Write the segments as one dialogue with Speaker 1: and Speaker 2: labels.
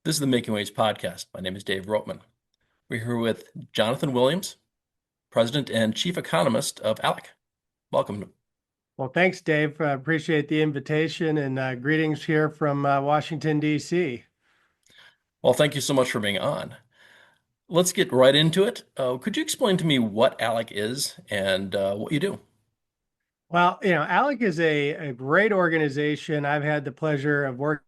Speaker 1: This is the Making Waves podcast. My name is Dave Rotman. We're here with Jonathan Williams, President and Chief Economist of ALEC. Welcome.
Speaker 2: Well, thanks, Dave. I appreciate the invitation and greetings here from Washington, D.C.
Speaker 1: Well, thank you so much for being on. Let's get right into it. Could you explain to me what ALEC is and what you do?
Speaker 2: Well, ALEC is a great organization. I've had the pleasure of working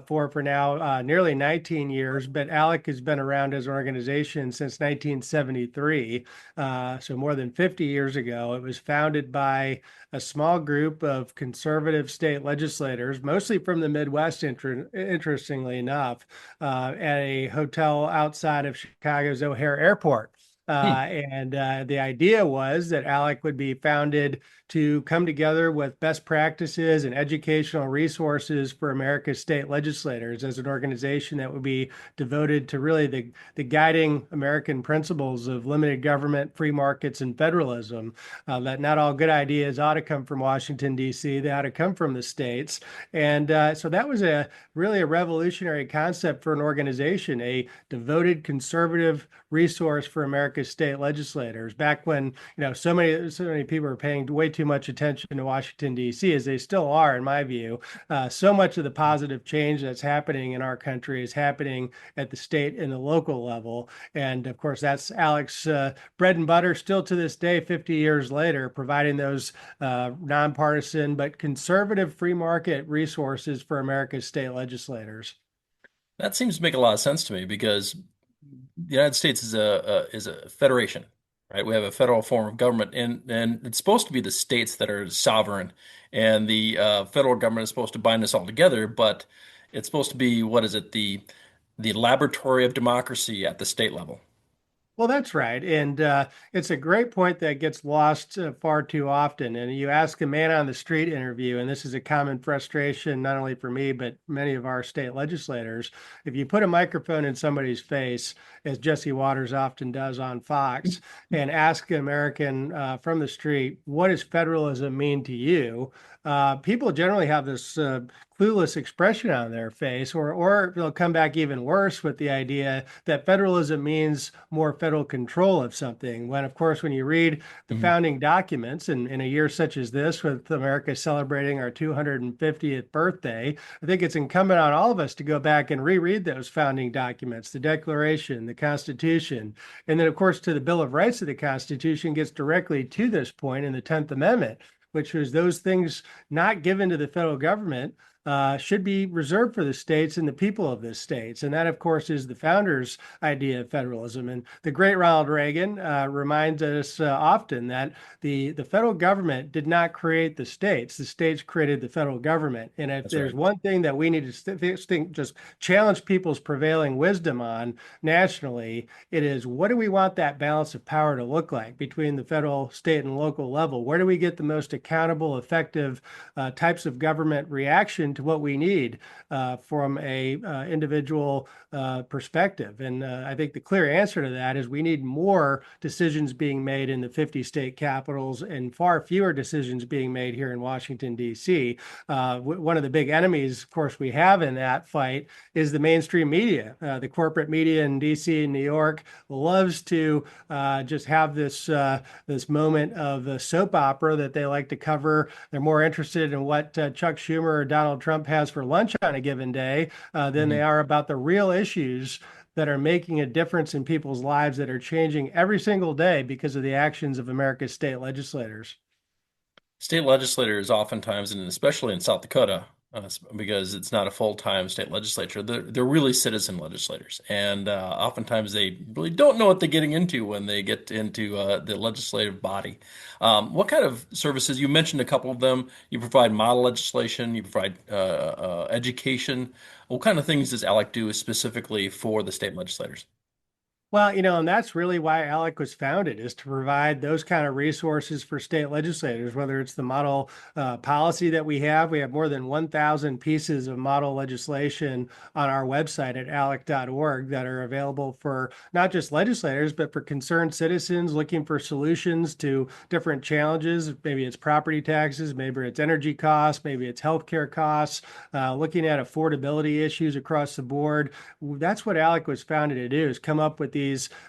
Speaker 2: for now nearly 19 years, but ALEC has been around as an organization since 1973, so more than 50 years ago. It was founded by a small group of conservative state legislators, mostly from the Midwest, interestingly enough, at a hotel outside of Chicago's O'Hare Airport.
Speaker 1: Hmm.
Speaker 2: And the idea was that ALEC would be founded to come together with best practices and educational resources for America's state legislators as an organization that would be devoted to really the guiding American principles of limited government, free markets, and federalism. That not all good ideas ought to come from Washington, D.C., they ought to come from the states. And so that was really a revolutionary concept for an organization, a devoted conservative resource for America's state legislators. Back when so many people are paying way too much attention to Washington D.C. as they still are, in my view. So much of the positive change that's happening in our country is happening at the state and the local level, and of course that's ALEC's bread and butter still to this day, 50 years later, providing those nonpartisan but conservative free market resources for America's state legislators.
Speaker 1: That seems to make a lot of sense to me because the United States is a federation, right? We have a federal form of government, and it's supposed to be the states that are sovereign, and the federal government is supposed to bind us all together. But it's supposed to be, what is it, the laboratory of democracy at the state level.
Speaker 2: Well, that's right. And it's a great point that gets lost far too often. And you ask a man on the street interview, and this is a common frustration, not only for me, but many of our state legislators. If you put a microphone in somebody's face, as Jesse Waters often does on Fox, and ask an American from the street, what does federalism mean to you? People generally have this clueless expression on their face, or they'll come back even worse with the idea that federalism means more federal control of something. When, of course, when you read the
Speaker 1: Mhm.
Speaker 2: founding documents, and in a year such as this, with America celebrating our 250th birthday, I think it's incumbent on all of us to go back and reread those founding documents, the Declaration, the Constitution, and then, of course, to the Bill of Rights of the Constitution gets directly to this point in the 10th Amendment, which was those things not given to the federal government should be reserved for the states and the people of the states. And that, of course, is the founders' idea of federalism. And the great Ronald Reagan reminds us often that the federal government did not create the states created the federal government. And if
Speaker 1: That's right.
Speaker 2: there's one thing that we need to just challenge people's prevailing wisdom on nationally, it is, what do we want that balance of power to look like between the federal, state, and local level? Where do we get the most accountable, effective types of government reaction to what we need from a individual perspective? And I think the clear answer to that is we need more decisions being made in the 50 state capitals and far fewer decisions being made here in Washington, D.C. One of the big enemies, of course, we have in that fight is the mainstream media. The corporate media in D.C. and New York loves to just have this moment of a soap opera that they like to cover. They're more interested in what Chuck Schumer or Donald Trump has for lunch on a given day than they
Speaker 1: Mhm.
Speaker 2: are about the real issues that are making a difference in people's lives, that are changing every single day because of the actions of America's state legislators.
Speaker 1: State legislators oftentimes, and especially in South Dakota, because it's not a full-time state legislature, they're really citizen legislators. And oftentimes they really don't know what they're getting into when they get into the legislative body. What kind of services? You mentioned a couple of them. You provide model legislation, you provide education. What kind of things does ALEC do specifically for the state legislators?
Speaker 2: Well, and that's really why ALEC was founded, is to provide those kind of resources for state legislators, whether it's the model policy that we have. We have more than 1,000 pieces of model legislation on our website at alec.org that are available for not just legislators, but for concerned citizens looking for solutions to different challenges. Maybe it's property taxes, maybe it's energy costs, maybe it's healthcare costs, looking at affordability issues across the board. That's what ALEC was founded to do, is come up with these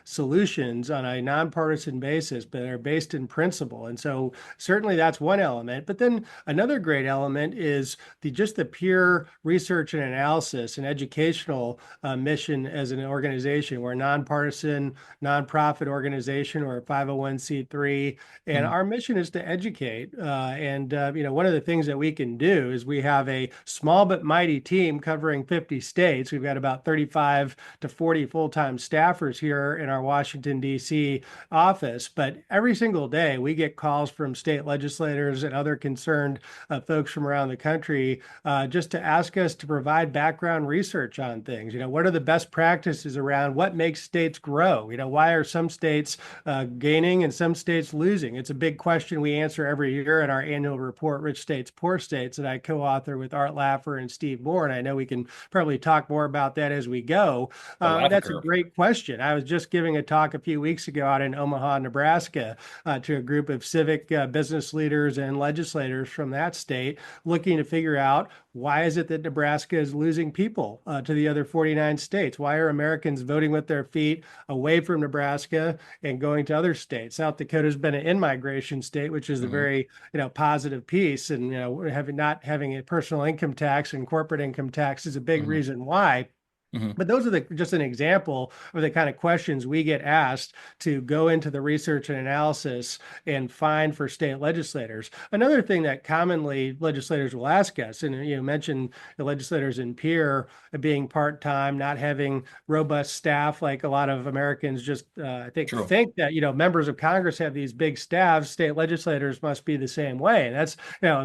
Speaker 2: solutions on a nonpartisan basis, but are based in principle. And so certainly that's one element. But then another great element is the pure research and analysis and educational mission as an organization. We're a nonpartisan, nonprofit organization or a 501c3. And
Speaker 1: Mhm.
Speaker 2: our mission is to educate. One of the things that we can do is we have a small but mighty team covering 50 states. We've got about 35 to 40 full-time staffers here in our Washington, D.C. office. But every single day, we get calls from state legislators and other concerned folks from around the country just to ask us to provide background research on things. What are the best practices around what makes states grow? Why are some states gaining and some states losing? It's a big question we answer every year in our annual report, Rich States, Poor States, that I co-author with Art Laffer and Steve Moore. And I know we can probably talk more about that as we go.
Speaker 1: The Laffer
Speaker 2: That's a
Speaker 1: curve.
Speaker 2: great question. I was just giving a talk a few weeks ago out in Omaha, Nebraska, to a group of civic business leaders and legislators from that state, looking to figure out why is it that Nebraska is losing people to the other 49 states? Why are Americans voting with their feet away from Nebraska and going to other states? South Dakota has been an in-migration state, which is a
Speaker 1: Hmm.
Speaker 2: very positive piece, and not having a personal income tax and corporate income tax is a big
Speaker 1: Hmm.
Speaker 2: reason why.
Speaker 1: Hmm.
Speaker 2: But those are just an example of the kind of questions we get asked to go into the research and analysis and find for state legislators. Another thing that commonly legislators will ask us, and you mentioned the legislators in Pierre being part-time, not having robust staff like a lot of Americans just I
Speaker 1: True.
Speaker 2: think that members of Congress have these big staffs. State legislators must be the same way, and that's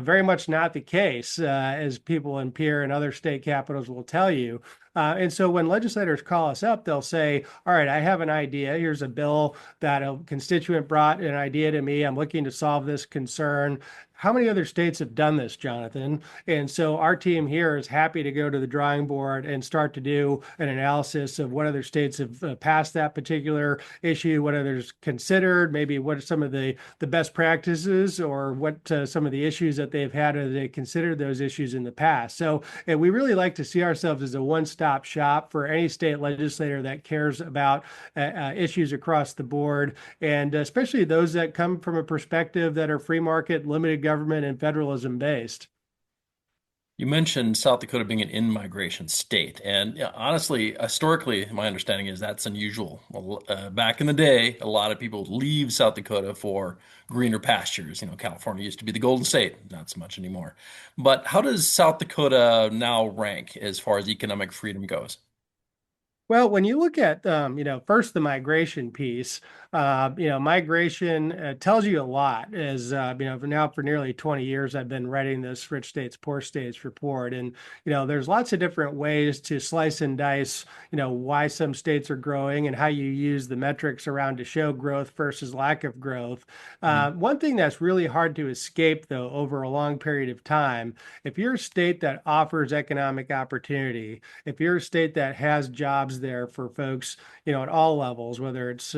Speaker 2: very much not the case, as people in Pierre and other state capitals will tell you. And so when legislators call us up, they'll say, all right, I have an idea. Here's a bill that a constituent brought an idea to me. I'm looking to solve this concern. How many other states have done this, Jonathan? And so our team here is happy to go to the drawing board and start to do an analysis of what other states have passed that particular issue, what others considered, maybe what are some of the best practices, or what some of the issues that they've had, or they considered those issues in the past. So and we really like to see ourselves as a one-stop shop for any state legislator that cares about issues across the board, and especially those that come from a perspective that are free market, limited government, and federalism based.
Speaker 1: You mentioned South Dakota being an in-migration state, and yeah, honestly, historically, my understanding is that's unusual. Well, back in the day, a lot of people leave South Dakota for greener pastures. California used to be the Golden State, not so much anymore. But how does South Dakota now rank as far as economic freedom goes?
Speaker 2: Well, when you look at, first the migration piece, migration tells you a lot. As now for nearly 20 years, I've been writing this Rich States, Poor States report, and there's lots of different ways to slice and dice, why some states are growing and how you use the metrics around to show growth versus lack of growth.
Speaker 1: Mhm.
Speaker 2: One thing that's really hard to escape, though, over a long period of time, if you're a state that offers economic opportunity, if you're a state that has jobs there for folks, at all levels, whether it's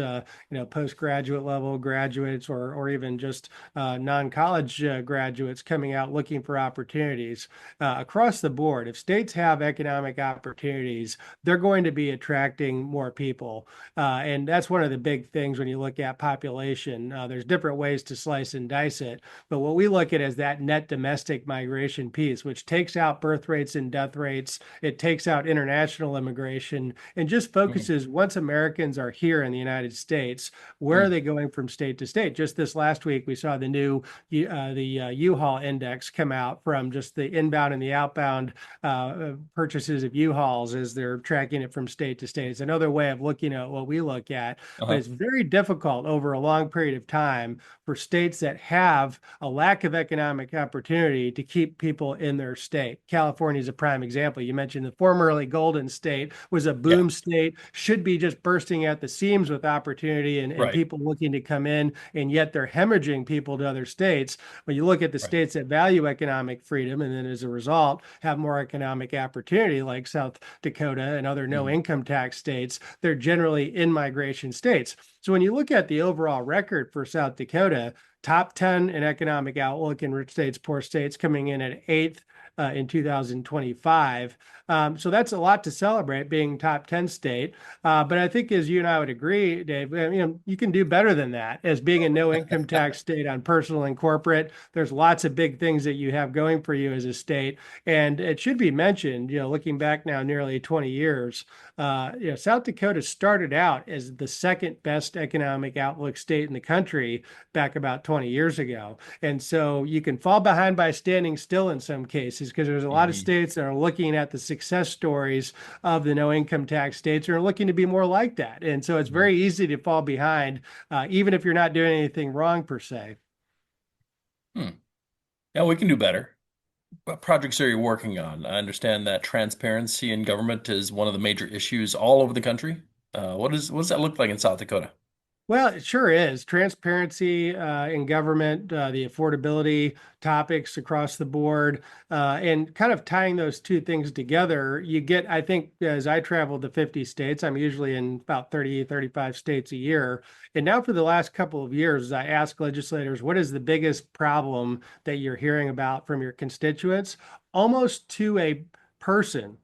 Speaker 2: postgraduate level graduates, or even just non-college graduates coming out looking for opportunities across the board. If states have economic opportunities, they're going to be attracting more people, and that's one of the big things when you look at population. There's different ways to slice and dice it, but what we look at is that net domestic migration piece, which takes out birth rates and death rates. It takes out international immigration and just
Speaker 1: Mhm.
Speaker 2: focuses, once Americans are here in the United States, where are
Speaker 1: Mhm.
Speaker 2: they going from state to state? Just this last week, we saw the new U-Haul index come out from just the inbound and the outbound purchases of U-Hauls as they're tracking it from state to state. It's another way of looking at what we look at, but
Speaker 1: Uh-huh.
Speaker 2: it's very difficult over a long period of time for states that have a lack of economic opportunity to keep people in their state. California is a prime example. You mentioned the formerly Golden State was a
Speaker 1: Yeah. Yeah,
Speaker 2: boom state, should be just bursting at the seams with opportunity and
Speaker 1: right,
Speaker 2: people looking to come in, and yet they're hemorrhaging people to other states. When you look at the
Speaker 1: right.
Speaker 2: states that value economic freedom and then as a result have more economic opportunity, like South Dakota and other no
Speaker 1: Mhm.
Speaker 2: income tax states, they're generally in migration states. So when you look at the overall record for South Dakota, top 10 in economic outlook in rich states, poor states, coming in at eighth in 2025. So that's a lot to celebrate being top 10 state. But I think as you and I would agree, Dave, you can do better than that. As being a no income tax state on personal and corporate, there's lots of big things that you have going for you as a state. And it should be mentioned, looking back now nearly 20 years, South Dakota started out as the second best economic outlook state in the country back about 20 years ago. And so you can fall behind by standing still in some cases because there's a lot of
Speaker 1: Mhm.
Speaker 2: states that are looking at the success stories of the no income tax states and are looking to be more like that. And so it's
Speaker 1: Mhm.
Speaker 2: very easy to fall behind, even if you're not doing anything wrong per se.
Speaker 1: Hmm. Yeah, we can do better. What projects are you working on? I understand that transparency in government is one of the major issues all over the country. What does that look like in South Dakota?
Speaker 2: Well, it sure is. Transparency in government, the affordability topics across the board, and kind of tying those two things together, you get, I think, as I travel to 50 states, I'm usually in about 30, 35 states a year. And now for the last couple of years, I ask legislators, what is the biggest problem that you're hearing about from your constituents? Almost to a person,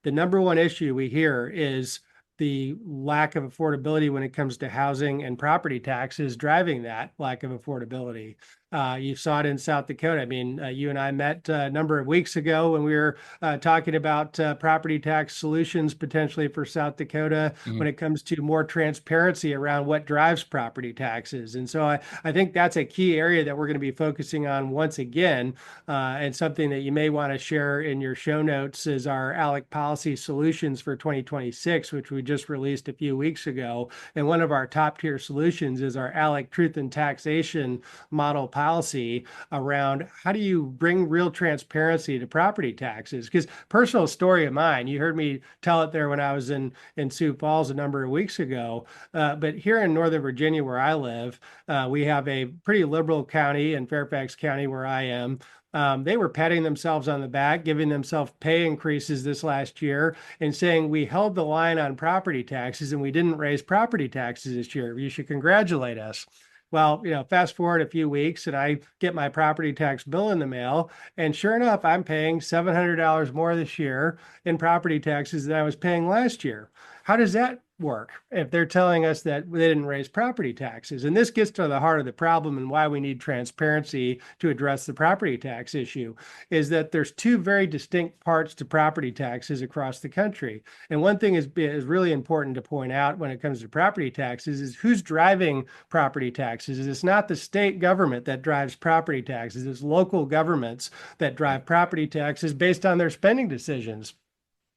Speaker 2: the number one issue we hear is the lack of affordability when it comes to housing and property taxes driving that lack of affordability. You saw it in South Dakota. I mean, you and I met a number of weeks ago when we were talking about property tax solutions potentially for South Dakota when
Speaker 1: Mhm.
Speaker 2: it comes to more transparency around what drives property taxes. And so I think that's a key area that we're going to be focusing on once again, and something that you may want to share in your show notes is our ALEC policy solutions for 2026, which we just released a few weeks ago. And one of our top tier solutions is our ALEC truth and taxation model policy around how do you bring real transparency to property taxes? Because personal story of mine, you heard me tell it there when I was in Sioux Falls a number of weeks ago. But here in Northern Virginia, where I live, we have a pretty liberal county in Fairfax County, where I am. They were patting themselves on the back, giving themselves pay increases this last year, and saying we held the line on property taxes and we didn't raise property taxes this year. You should congratulate us. Well, fast forward a few weeks and I get my property tax bill in the mail. And sure enough, I'm paying $700 more this year in property taxes than I was paying last year. How does that work if they're telling us that they didn't raise property taxes? And this gets to the heart of the problem and why we need transparency to address the property tax issue is that there's two very distinct parts to property taxes across the country. And one thing is really important to point out when it comes to property taxes is who's driving property taxes. It's not the state government that drives property taxes. It's local governments that
Speaker 1: Right.
Speaker 2: drive property taxes based on their spending decisions.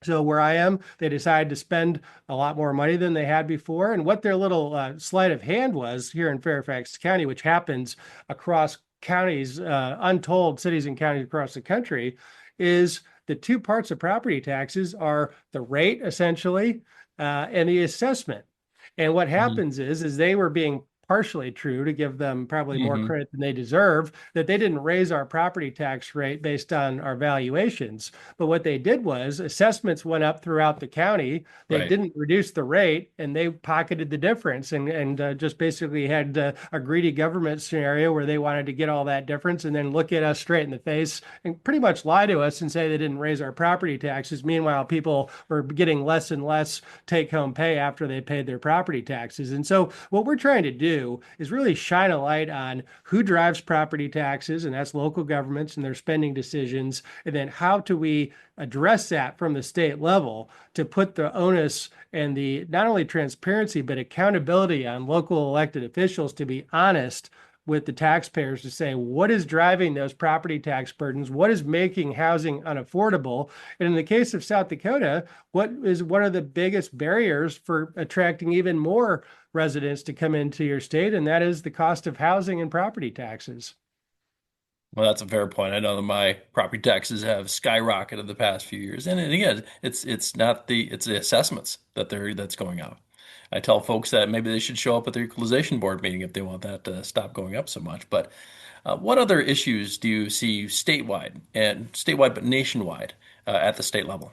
Speaker 2: So where I am, they decided to spend a lot more money than they had before. And what their little sleight of hand was here in Fairfax County, which happens across counties, untold cities and counties across the country, is the two parts of property taxes are the rate essentially and the assessment. And what
Speaker 1: Mhm.
Speaker 2: happens is they were being partially true to give them probably more
Speaker 1: Mhm.
Speaker 2: credit than they deserve, that they didn't raise our property tax rate based on our valuations. But what they did was assessments went up throughout the county. They
Speaker 1: Right.
Speaker 2: didn't reduce the rate and they pocketed the difference and just basically had a greedy government scenario where they wanted to get all that difference and then look at us straight in the face and pretty much lie to us and say they didn't raise our property taxes. Meanwhile, people were getting less and less take home pay after they paid their property taxes. And so what we're trying to do is really shine a light on who drives property taxes, and that's local governments and their spending decisions. And then how do we address that from the state level to put the onus and the not only transparency, but accountability on local elected officials to be honest with the taxpayers to say what is driving those property tax burdens, what is making housing unaffordable. And in the case of South Dakota, what is one of the biggest barriers for attracting even more residents to come into your state, and that is the cost of housing and property taxes.
Speaker 1: Well, that's a fair point. I know that my property taxes have skyrocketed the past few years, and again, it's not it's the assessments that's going up. I tell folks that maybe they should show up at their equalization board meeting if they want that to stop going up so much. But what other issues do you see statewide but nationwide at the state level?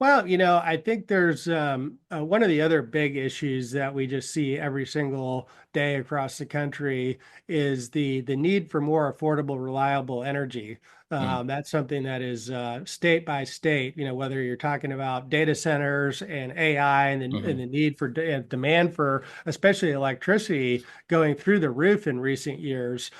Speaker 2: Well, I think there's one of the other big issues that we just see every single day across the country is the need for more affordable, reliable energy.
Speaker 1: Mm,
Speaker 2: That's something that is state by state. Whether you're talking about data centers and AI and
Speaker 1: hmm
Speaker 2: the need for demand for especially electricity going through the roof in recent years,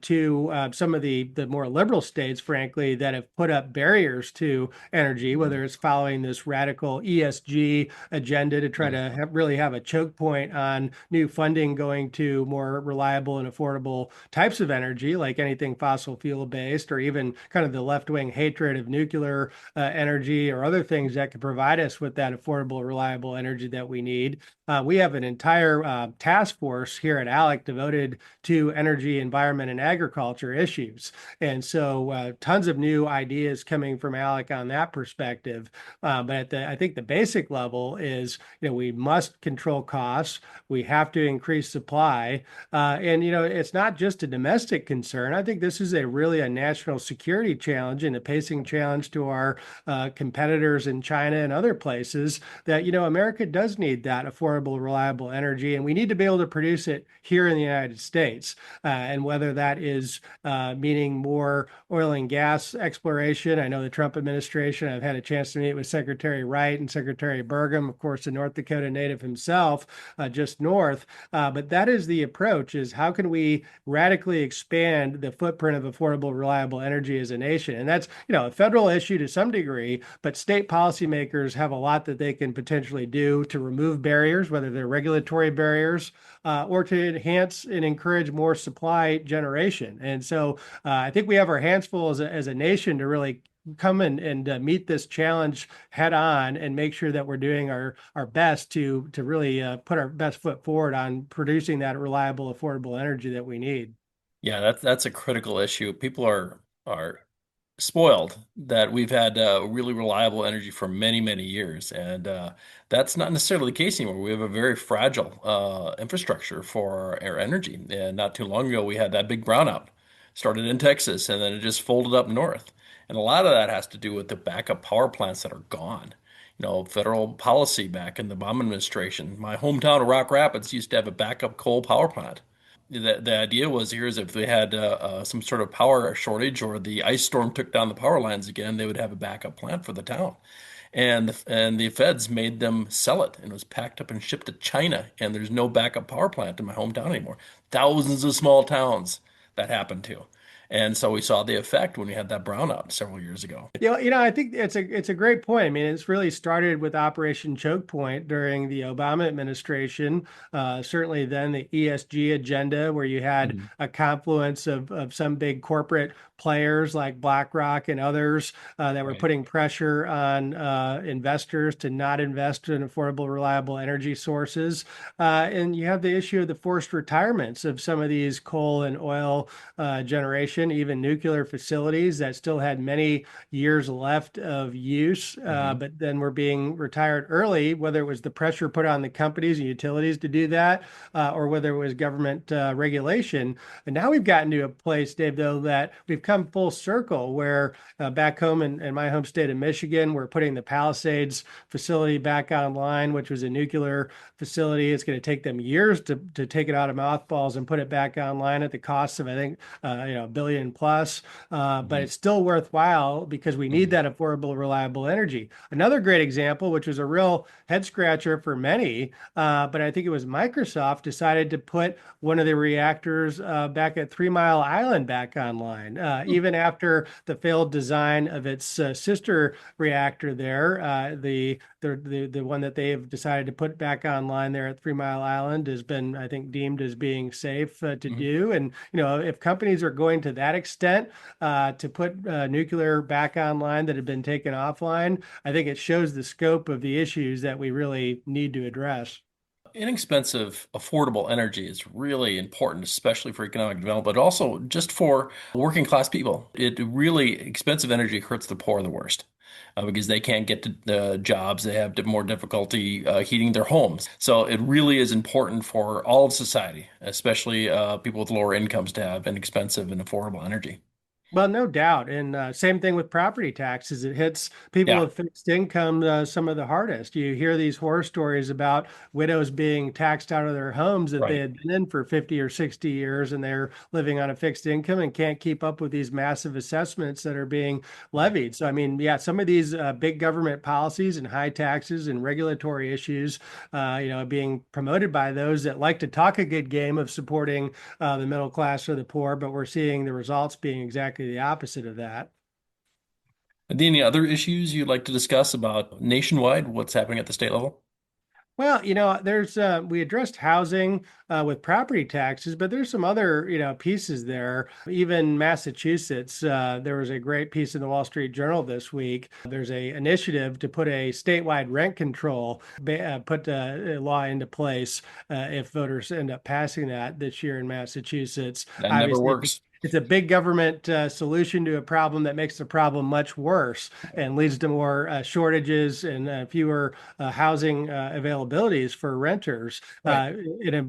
Speaker 2: to some of the more liberal states, frankly, that have put up barriers to energy, whether it's following this radical ESG agenda to try to really have a choke point on new funding going to more reliable and affordable types of energy, like anything fossil fuel based, or even kind of the left wing hatred of nuclear energy or other things that could provide us with that affordable, reliable energy that we need. We have an entire task force here at ALEC devoted to energy, environment, and agriculture issues. And so tons of new ideas coming from ALEC on that perspective. But I think the basic level is, we must control costs. We have to increase supply. And, it's not just a domestic concern. I think this is really a national security challenge and a pacing challenge to our competitors in China and other places that, America does need that affordable, reliable energy. And we need to be able to produce it here in the United States. And whether that is meaning more oil and gas exploration. I know the Trump administration, I've had a chance to meet with Secretary Wright and Secretary Burgum, of course, the North Dakota native himself, just north. But that is the approach, is how can we radically expand the footprint of affordable, reliable energy as a nation? And that's, a federal issue to some degree, but state policymakers have a lot that they can potentially do to remove barriers, whether they're regulatory barriers, or to enhance and encourage more supply generation. And so I think we have our hands full as a nation to really come and meet this challenge head on and make sure that we're doing our best to really put our best foot forward on producing that reliable, affordable energy that we need.
Speaker 1: Yeah, that's a critical issue. People are spoiled that we've had really reliable energy for many, many years, and that's not necessarily the case anymore. We have a very fragile infrastructure for our energy, and not too long ago we had that big brownout. Started in Texas, and then it just folded up north, and a lot of that has to do with the backup power plants that are gone. Federal policy back in the Obama administration. My hometown of Rock Rapids used to have a backup coal power plant. The idea was here is if they had some sort of power shortage or the ice storm took down the power lines again, they would have a backup plant for the town. And the feds made them sell it, and it was packed up and shipped to China. And there's no backup power plant in my hometown anymore. Thousands of small towns that happened to. And so we saw the effect when we had that brownout several years ago.
Speaker 2: I think it's a great point. I mean, it's really started with Operation Choke Point during the Obama administration. Certainly, then the ESG agenda, where you had
Speaker 1: Mhm.
Speaker 2: a confluence of some big corporate players like BlackRock and others that were
Speaker 1: Right.
Speaker 2: putting pressure on investors to not invest in affordable, reliable energy sources. And you have the issue of the forced retirements of some of these coal and oil generation, even nuclear facilities that still had many years left of use,
Speaker 1: hmm
Speaker 2: but then were being retired early, whether it was the pressure put on the companies and utilities to do that, or whether it was government regulation. And now we've gotten to a place, Dave, though, that we've come full circle where back home in my home state of Michigan, we're putting the Palisades facility back online, which was a nuclear facility. It's going to take them years to take it out of mothballs and put it back online at the cost of, I think, a billion plus. But
Speaker 1: hmm
Speaker 2: it's still worthwhile because we need
Speaker 1: hmm
Speaker 2: that affordable, reliable energy. Another great example, which was a real head scratcher for many, but I think it was Microsoft decided to put one of the reactors back at 3 Mile Island back online, even after the failed design of its sister reactor there. The one that they've decided to put back online there at 3 Mile Island has been, I think, deemed as being safe to
Speaker 1: hmm
Speaker 2: do. And if companies are going to that extent to put nuclear back online that had been taken offline, I think it shows the scope of the issues that we really need to address.
Speaker 1: Inexpensive, affordable energy is really important, especially for economic development, but also just for working class people. It really, expensive energy hurts the poor the worst. Because they can't get to the jobs, they have more difficulty heating their homes. So it really is important for all of society, especially people with lower incomes, to have inexpensive and affordable energy.
Speaker 2: Well, no doubt. And same thing with property taxes. It hits people
Speaker 1: Yeah,
Speaker 2: with fixed income some of the hardest. You hear these horror stories about widows being taxed out of their homes that they
Speaker 1: right,
Speaker 2: had been in for 50 or 60 years, and they're living on a fixed income and can't keep up with these massive assessments that are being
Speaker 1: right,
Speaker 2: levied. So, I mean, yeah, some of these big government policies and high taxes and regulatory issues, being promoted by those that like to talk a good game of supporting the middle class or the poor, but we're seeing the results being exactly the opposite of that.
Speaker 1: Are there any other issues you'd like to discuss about nationwide, what's happening at the state level?
Speaker 2: Well, there's we addressed housing with property taxes, but there's some other, pieces there. Even Massachusetts, there was a great piece in the Wall Street Journal this week. There's a initiative to put a statewide rent control, put a law into place if voters end up passing that this year in Massachusetts.
Speaker 1: That never
Speaker 2: Obviously,
Speaker 1: works.
Speaker 2: it's a big government solution to a problem that makes the problem much worse and leads to more shortages and fewer housing availabilities for renters.
Speaker 1: Right,
Speaker 2: In a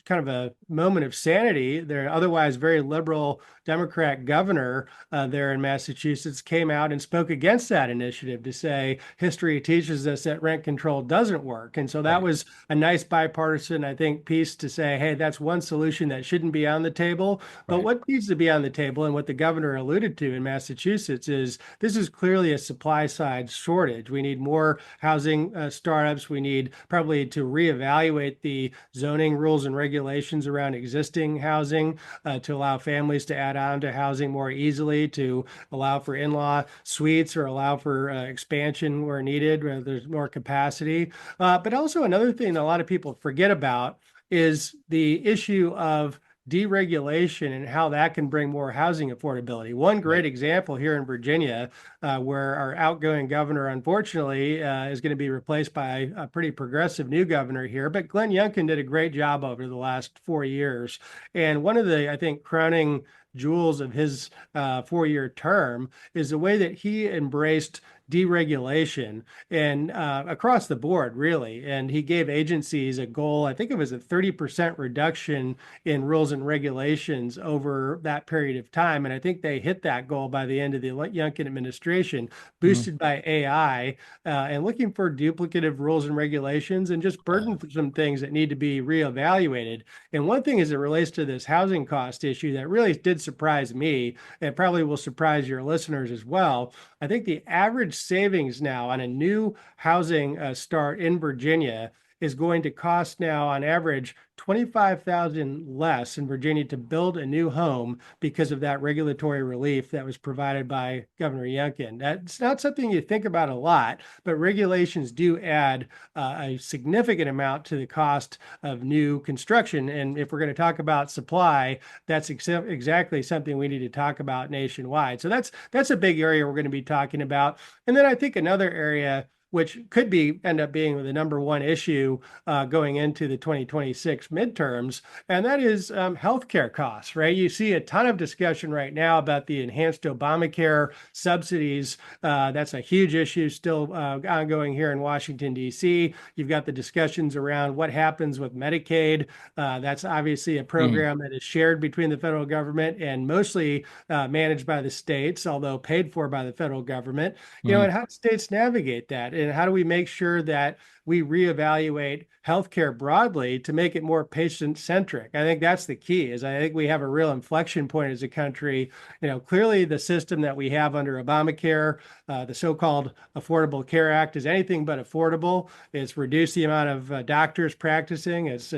Speaker 2: kind of a moment of sanity, their otherwise very liberal Democrat governor there in Massachusetts came out and spoke against that initiative to say history teaches us that rent control doesn't work. And so that
Speaker 1: right,
Speaker 2: was a nice bipartisan, I think, piece to say, hey, that's one solution that shouldn't be on the table. But
Speaker 1: right,
Speaker 2: what needs to be on the table, and what the governor alluded to in Massachusetts, is this is clearly a supply side shortage. We need more housing startups. We need probably to reevaluate the zoning rules and regulations around existing housing to allow families to add on to housing more easily, to allow for in-law suites or allow for expansion where needed, where there's more capacity. But also another thing that a lot of people forget about is the issue of deregulation and how that can bring more housing affordability. One great
Speaker 1: right.
Speaker 2: example here in Virginia, where our outgoing governor, unfortunately, is going to be replaced by a pretty progressive new governor here. But Glenn Youngkin did a great job over the last 4 years. And one of the, I think, crowning jewels of his 4 year term is the way that he embraced deregulation and across the board, really. And he gave agencies a goal, I think it was a 30% reduction in rules and regulations over that period of time. And I think they hit that goal by the end of the Youngkin administration,
Speaker 1: Mhm.
Speaker 2: boosted by AI and looking for duplicative rules and regulations and just burdensome things that need to be reevaluated. And one thing as it relates to this housing cost issue that really did surprise me, and probably will surprise your listeners as well. I think the average savings now on a new housing start in Virginia is going to cost now on average 25,000 less in Virginia to build a new home because of that regulatory relief that was provided by Governor Youngkin. That's not something you think about a lot, but regulations do add a significant amount to the cost of new construction. And if we're going to talk about supply, that's exactly something we need to talk about nationwide. So that's a big area we're going to be talking about. And then I think another area which could be end up being the number one issue going into the 2026 midterms, and that is healthcare costs, right? You see a ton of discussion right now about the enhanced Obamacare subsidies. That's a huge issue still ongoing here in Washington, D.C. You've got the discussions around what happens with Medicaid. That's obviously a
Speaker 1: Mhm.
Speaker 2: program that is shared between the federal government and mostly managed by the states, although paid for by the federal government. And
Speaker 1: Mhm.
Speaker 2: how do states navigate that? And how do we make sure that we reevaluate healthcare broadly to make it more patient centric? I think that's the key. Is I think we have a real inflection point as a country. Clearly the system that we have under Obamacare, the so-called Affordable Care Act, is anything but affordable. It's reduced the amount of doctors practicing. It's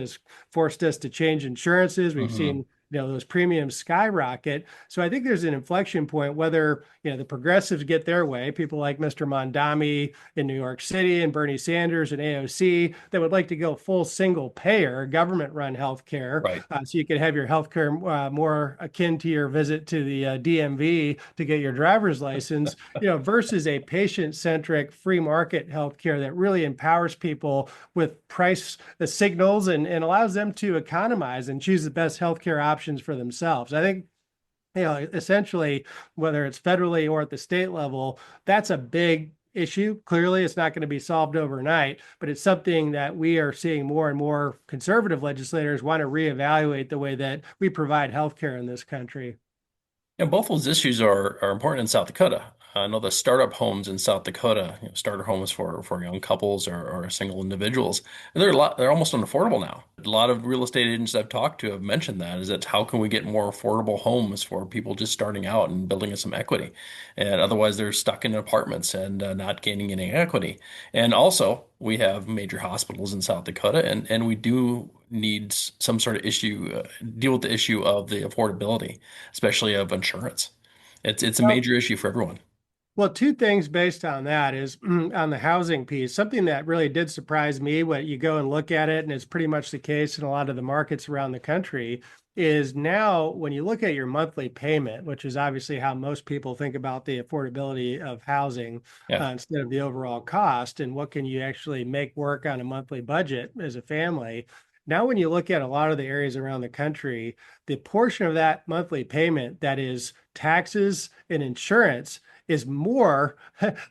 Speaker 2: forced us to change insurances. We've
Speaker 1: Mhm.
Speaker 2: seen those premiums skyrocket. So I think there's an inflection point, whether, the progressives get their way, people like Mr. Mondami in New York City and Bernie Sanders and AOC that would like to go full single payer, government run healthcare.
Speaker 1: Right.
Speaker 2: So you could have your healthcare more akin to your visit to the DMV to get your driver's license, versus a patient centric free market healthcare that really empowers people with price signals and allows them to economize and choose the best healthcare options for themselves. I think, essentially, whether it's federally or at the state level, that's a big issue. Clearly, it's not going to be solved overnight, but it's something that we are seeing more and more conservative legislators want to reevaluate the way that we provide healthcare in this country.
Speaker 1: And both those issues are important in South Dakota. I know the startup homes in South Dakota, starter homes for young couples or single individuals, and they're almost unaffordable now. A lot of real estate agents I've talked to have mentioned that is that how can we get more affordable homes for people just starting out and building some equity, and otherwise they're stuck in apartments and not gaining any equity. And also we have major hospitals in South Dakota, and we do need some sort of issue, deal with the issue of the affordability, especially of insurance. It's a
Speaker 2: Well,
Speaker 1: major issue for everyone.
Speaker 2: Well, two things based on that is on the housing piece, something that really did surprise me when you go and look at it, and it's pretty much the case in a lot of the markets around the country, is now when you look at your monthly payment, which is obviously how most people think about the affordability of housing
Speaker 1: Yeah.
Speaker 2: instead of the overall cost, and what can you actually make work on a monthly budget as a family. Now, when you look at a lot of the areas around the country, the portion of that monthly payment that is taxes and insurance is more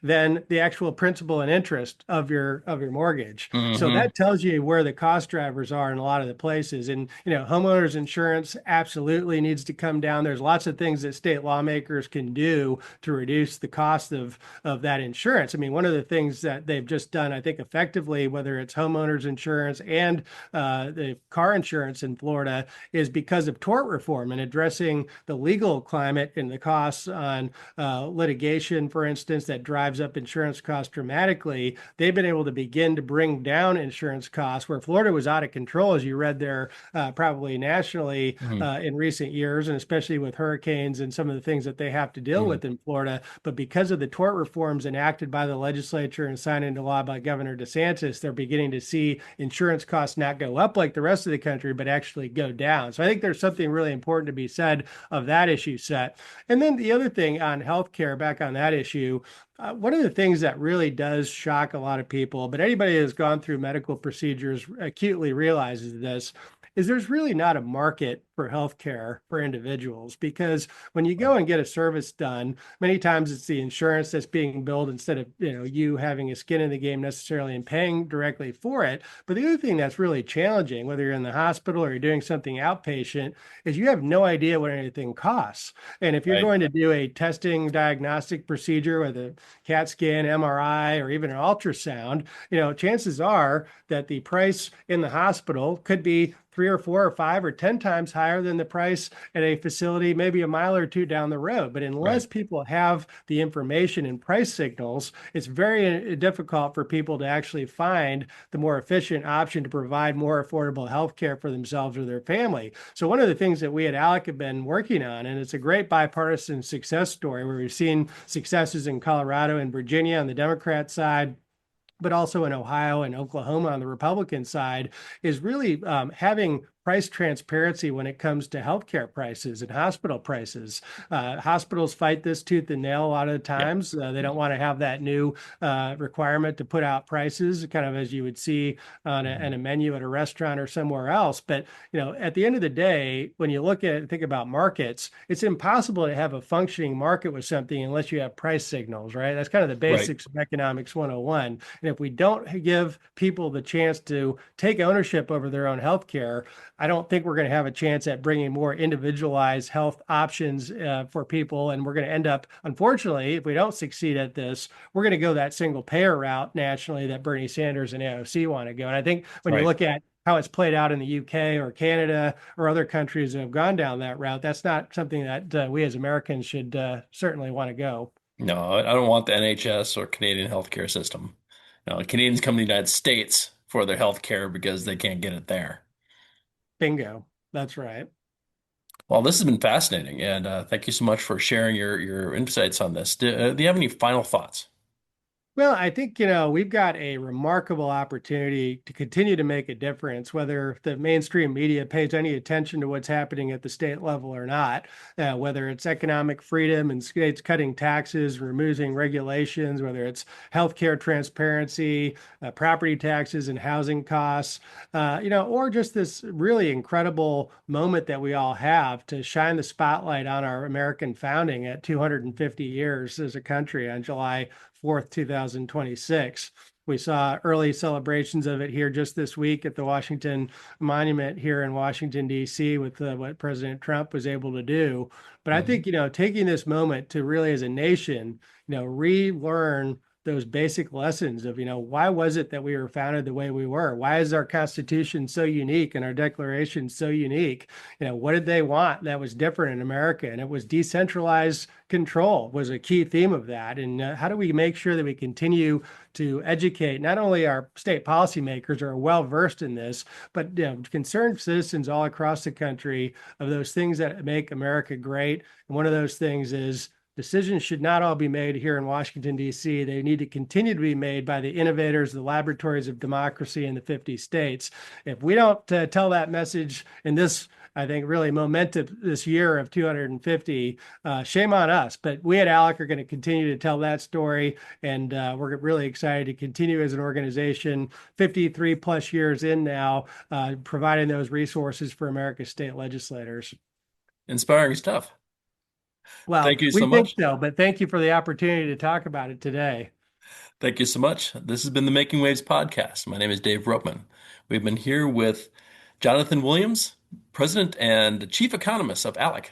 Speaker 2: than the actual principal and interest of your mortgage. So
Speaker 1: Hmm.
Speaker 2: that tells you where the cost drivers are in a lot of the places. And homeowners insurance absolutely needs to come down. There's lots of things that state lawmakers can do to reduce the cost of that insurance. I mean, one of the things that they've just done, I think, effectively, whether it's homeowners insurance and the car insurance in Florida, is because of tort reform and addressing the legal climate and the costs on litigation, for instance, that drives up insurance costs dramatically. They've been able to begin to bring down insurance costs where Florida was out of control, as you read there, probably nationally
Speaker 1: Hmm.
Speaker 2: in recent years, and especially with hurricanes and some of the things that they have to deal
Speaker 1: Hmm.
Speaker 2: with in Florida. But because of the tort reforms enacted by the legislature and signed into law by Governor DeSantis, they're beginning to see insurance costs not go up like the rest of the country, but actually go down. So I think there's something really important to be said of that issue set. And then the other thing on healthcare, back on that issue, one of the things that really does shock a lot of people, but anybody who's gone through medical procedures acutely realizes this, is there's really not a market for healthcare for individuals, because when you go and get a service done, many times it's the insurance that's being billed instead of you having a skin in the game necessarily and paying directly for it. But the other thing that's really challenging, whether you're in the hospital or you're doing something outpatient, is you have no idea what anything costs. And if you're
Speaker 1: Right.
Speaker 2: going to do a testing diagnostic procedure with a CAT scan, MRI, or even an ultrasound, chances are that the price in the hospital could be 3 or 4 or 5 or 10 times higher than the price at a facility, maybe a mile or two down the road. But unless
Speaker 1: Right.
Speaker 2: people have the information and price signals, it's very difficult for people to actually find the more efficient option to provide more affordable health care for themselves or their family. So one of the things that we at ALEC have been working on, and it's a great bipartisan success story where we've seen successes in Colorado and Virginia on the Democrat side, but also in Ohio and Oklahoma on the Republican side, is really having price transparency when it comes to healthcare prices and hospital prices. Hospitals fight this tooth and nail a lot of the
Speaker 1: Yeah.
Speaker 2: times. They don't want to have that new requirement to put out prices, kind of as you would see on
Speaker 1: Mhm.
Speaker 2: a menu at a restaurant or somewhere else. But at the end of the day, when you look at think about markets, it's impossible to have a functioning market with something unless you have price signals, right? That's kind of the
Speaker 1: Right.
Speaker 2: basics of economics 101. And if we don't give people the chance to take ownership over their own health care, I don't think we're going to have a chance at bringing more individualized health options for people. And we're going to end up, unfortunately, if we don't succeed at this, we're going to go that single payer route nationally that Bernie Sanders and AOC want to go. And I think when you
Speaker 1: Right.
Speaker 2: look at how it's played out in the UK or Canada or other countries that have gone down that route, that's not something that we as Americans should certainly want to go.
Speaker 1: No, I don't want the NHS or Canadian healthcare system. No, Canadians come to the United States for their health care because they can't get it there.
Speaker 2: Bingo. That's right.
Speaker 1: Well, this has been fascinating, and thank you so much for sharing your insights on this. Do you have any final thoughts?
Speaker 2: Well, I think, we've got a remarkable opportunity to continue to make a difference, whether the mainstream media pays any attention to what's happening at the state level or not, whether it's economic freedom and states cutting taxes, removing regulations, whether it's healthcare transparency, property taxes and housing costs, or just this really incredible moment that we all have to shine the spotlight on our American founding at 250 years as a country on July 4th, 2026. We saw early celebrations of it here just this week at the Washington Monument here in Washington, D.C., with what President Trump was able to do. But I think,
Speaker 1: Mhm.
Speaker 2: taking this moment to really, as a nation, relearn those basic lessons of, why was it that we were founded the way we were? Why is our Constitution so unique and our Declaration so unique? What did they want that was different in America? And it was decentralized control was a key theme of that. And how do we make sure that we continue to educate not only our state policymakers who are well versed in this, but concerned citizens all across the country of those things that make America great? And one of those things is decisions should not all be made here in Washington, D.C. They need to continue to be made by the innovators, the laboratories of democracy in the 50 states. If we don't tell that message in this, I think, really momentous this year of 250, shame on us. But we at ALEC are going to continue to tell that story. And we're really excited to continue as an organization, 53 plus years in now, providing those resources for America's state legislators.
Speaker 1: Inspiring stuff.
Speaker 2: Well,
Speaker 1: Thank you so
Speaker 2: we think
Speaker 1: much.
Speaker 2: so, but thank you for the opportunity to talk about it today.
Speaker 1: Thank you so much. This has been the Making Waves podcast. My name is Dave Ropeman. We've been here with Jonathan Williams, President and Chief Economist of ALEC.